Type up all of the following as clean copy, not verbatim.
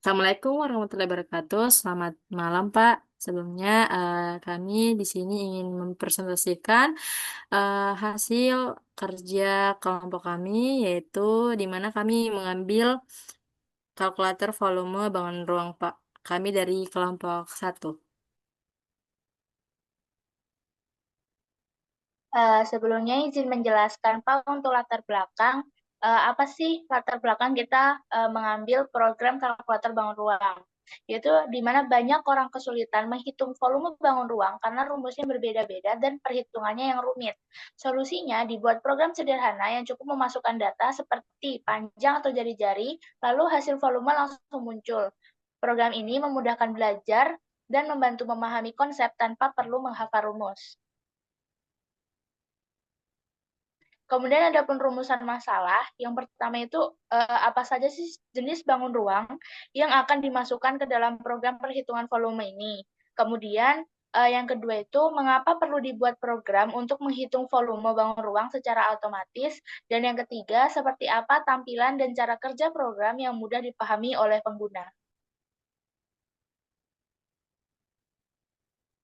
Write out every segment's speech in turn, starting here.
Assalamualaikum warahmatullahi wabarakatuh. Selamat malam, Pak. Sebelumnya kami di sini ingin mempresentasikan hasil kerja kelompok kami, yaitu di mana kami mengambil kalkulator volume bangun ruang, Pak. Kami dari kelompok satu. Sebelumnya izin menjelaskan Pak untuk latar belakang, apa sih latar belakang kita mengambil program kalkulator bangun ruang? Yaitu di mana banyak orang kesulitan menghitung volume bangun ruang karena rumusnya berbeda-beda dan perhitungannya yang rumit. Solusinya dibuat program sederhana yang cukup memasukkan data seperti panjang atau jari-jari, lalu hasil volume langsung muncul. Program ini memudahkan belajar dan membantu memahami konsep tanpa perlu menghafal rumus. Kemudian ada pun rumusan masalah. Yang pertama itu apa saja sih jenis bangun ruang yang akan dimasukkan ke dalam program perhitungan volume ini. Kemudian yang kedua itu mengapa perlu dibuat program untuk menghitung volume bangun ruang secara otomatis. Dan yang ketiga seperti apa tampilan dan cara kerja program yang mudah dipahami oleh pengguna.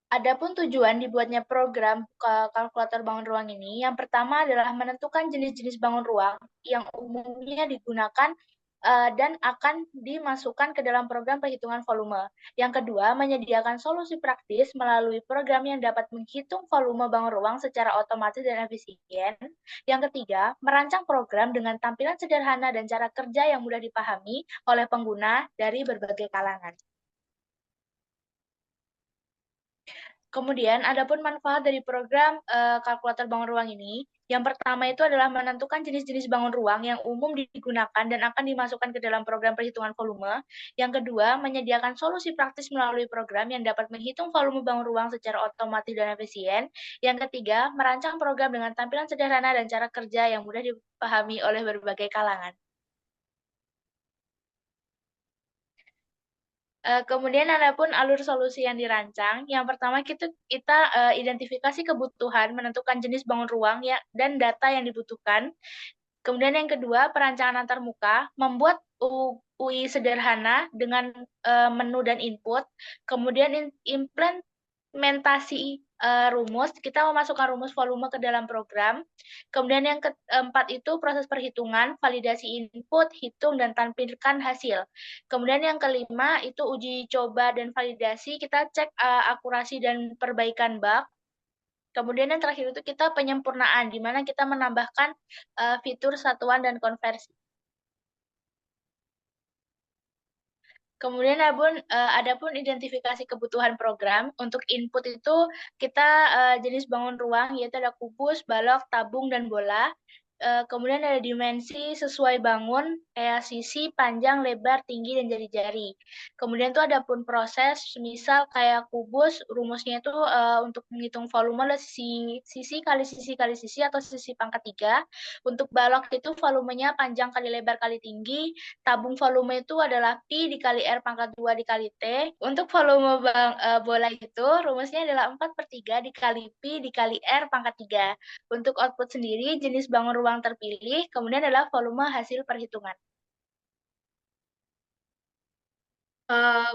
Adapun tujuan dibuatnya program kalkulator bangun ruang ini, yang pertama adalah menentukan jenis-jenis bangun ruang yang umumnya digunakan dan akan dimasukkan ke dalam program perhitungan volume. Yang kedua, menyediakan solusi praktis melalui program yang dapat menghitung volume bangun ruang secara otomatis dan efisien. Yang ketiga, merancang program dengan tampilan sederhana dan cara kerja yang mudah dipahami oleh pengguna dari berbagai kalangan. Kemudian, ada pun manfaat dari program kalkulator bangun ruang ini. Yang pertama itu adalah menentukan jenis-jenis bangun ruang yang umum digunakan dan akan dimasukkan ke dalam program perhitungan volume. Yang kedua, menyediakan solusi praktis melalui program yang dapat menghitung volume bangun ruang secara otomatis dan efisien. Yang ketiga, merancang program dengan tampilan sederhana dan cara kerja yang mudah dipahami oleh berbagai kalangan. Kemudian ada pun alur solusi yang dirancang. Yang pertama kita identifikasi kebutuhan, menentukan jenis bangun ruang ya dan data yang dibutuhkan. Kemudian yang kedua, perancangan antarmuka, membuat UI sederhana dengan menu dan input. Kemudian implementasi rumus, kita memasukkan rumus volume ke dalam program. Kemudian yang keempat itu proses perhitungan, validasi input, hitung, dan tampilkan hasil. Kemudian yang kelima itu uji coba dan validasi, kita cek akurasi dan perbaikan bug. Kemudian yang terakhir itu kita penyempurnaan, di mana kita menambahkan fitur satuan dan konversi. Kemudian ada pun identifikasi kebutuhan program. Untuk input itu kita jenis bangun ruang, yaitu ada kubus, balok, tabung, dan bola. Kemudian ada dimensi sesuai bangun, kayak sisi, panjang, lebar, tinggi, dan jari-jari. Kemudian itu ada pun proses, misal kayak kubus, rumusnya itu untuk menghitung volume adalah sisi kali sisi kali sisi atau sisi pangkat 3. Untuk balok itu volumenya panjang kali lebar kali tinggi. Tabung volume itu adalah Pi dikali R pangkat 2 dikali T. Untuk volume bola itu rumusnya adalah 4/3 dikali Pi dikali R pangkat 3. Untuk output sendiri, jenis bangun ruang terpilih, kemudian adalah volume hasil perhitungan.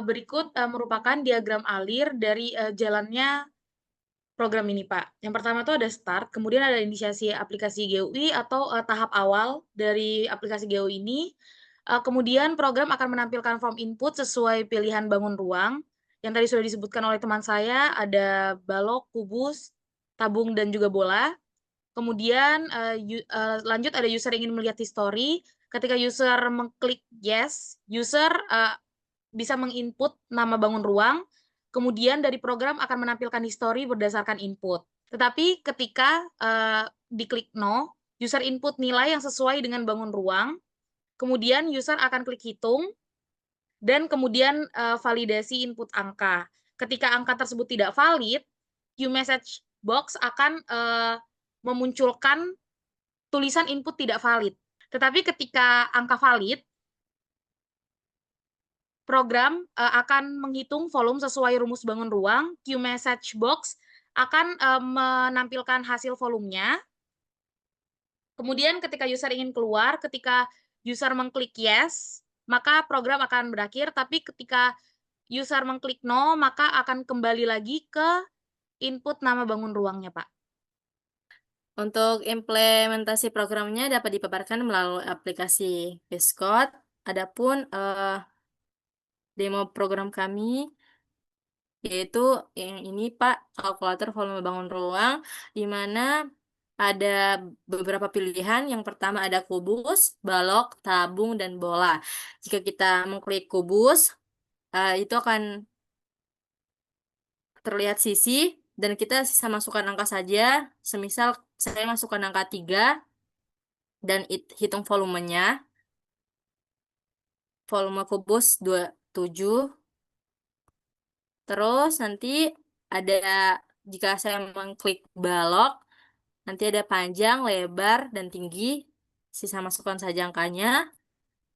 Berikut merupakan diagram alir dari jalannya program ini, Pak. Yang pertama itu ada start, kemudian ada inisiasi aplikasi GUI atau tahap awal dari aplikasi GUI ini. Kemudian program akan menampilkan form input sesuai pilihan bangun ruang. Yang tadi sudah disebutkan oleh teman saya, ada balok, kubus, tabung, dan juga bola. Kemudian lanjut ada user ingin melihat history. Ketika user mengklik yes, user bisa menginput nama bangun ruang, kemudian dari program akan menampilkan history berdasarkan input. Tetapi ketika diklik no, user input nilai yang sesuai dengan bangun ruang, kemudian user akan klik hitung, dan kemudian validasi input angka. Ketika angka tersebut tidak valid, Q-message box akan memunculkan tulisan input tidak valid. Tetapi ketika angka valid, program akan menghitung volume sesuai rumus bangun ruang. Q-message box akan menampilkan hasil volumenya. Kemudian ketika user ingin keluar, ketika user mengklik yes, maka program akan berakhir, tapi ketika user mengklik no, maka akan kembali lagi ke input nama bangun ruangnya, Pak. Untuk implementasi programnya dapat dipaparkan melalui aplikasi Viscode. Adapun demo program kami yaitu yang ini Pak, kalkulator volume bangun ruang, di mana ada beberapa pilihan. Yang pertama ada kubus, balok, tabung, dan bola. Jika kita mengklik kubus, itu akan terlihat sisi, dan kita sisa masukkan angka saja. Semisal saya masukkan angka 3, dan hitung volumenya. Volume kubus 27. Terus nanti ada, jika saya mengklik balok, nanti ada panjang, lebar, dan tinggi. Sisa masukkan saja angkanya.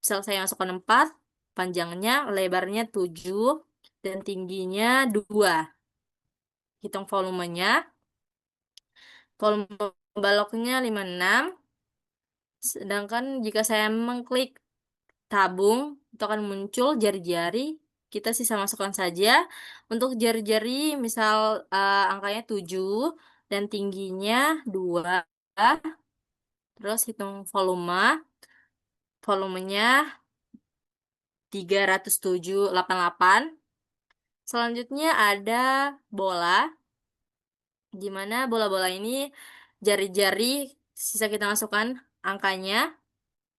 Misal saya masukkan 4, panjangnya, lebarnya 7, dan tingginya 2. Hitung volumenya. Volume baloknya 56. Sedangkan jika saya mengklik tabung, itu akan muncul jari-jari. Kita sisa masukkan saja. Untuk jari-jari, misal angkanya 7 dan tingginya 2. Terus hitung volumenya 307,88. Selanjutnya ada bola, di mana bola-bola ini jari-jari sisa kita masukkan angkanya,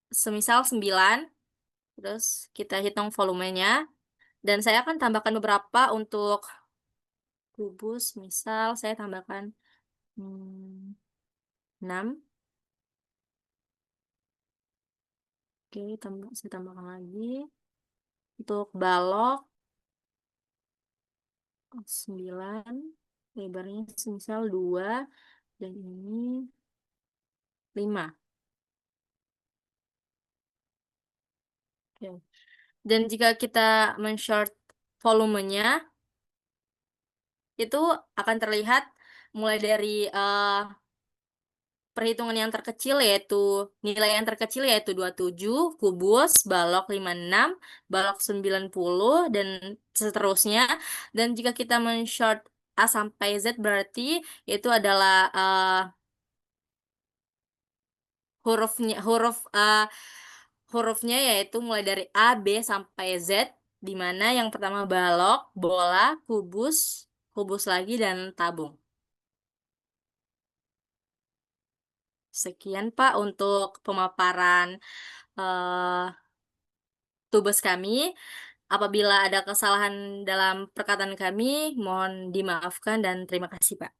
semisal 9. Terus kita hitung volumenya, dan saya akan tambahkan beberapa untuk kubus. Misal saya tambahkan 6. Oke, saya tambahkan lagi. Untuk balok 9, lebarnya semisal 2, dan ini 5. Oke. Dan jika kita men-short volumenya, itu akan terlihat mulai dari perhitungan yang terkecil, yaitu nilai yang terkecil yaitu 27, kubus, balok 56, balok 90, dan seterusnya. Dan jika kita men-short A sampai Z, berarti itu adalah hurufnya yaitu mulai dari A, B sampai Z, di mana yang pertama balok, bola, kubus, kubus lagi, dan tabung. Sekian Pak untuk pemaparan tugas kami. Apabila ada kesalahan dalam perkataan kami, mohon dimaafkan, dan terima kasih Pak.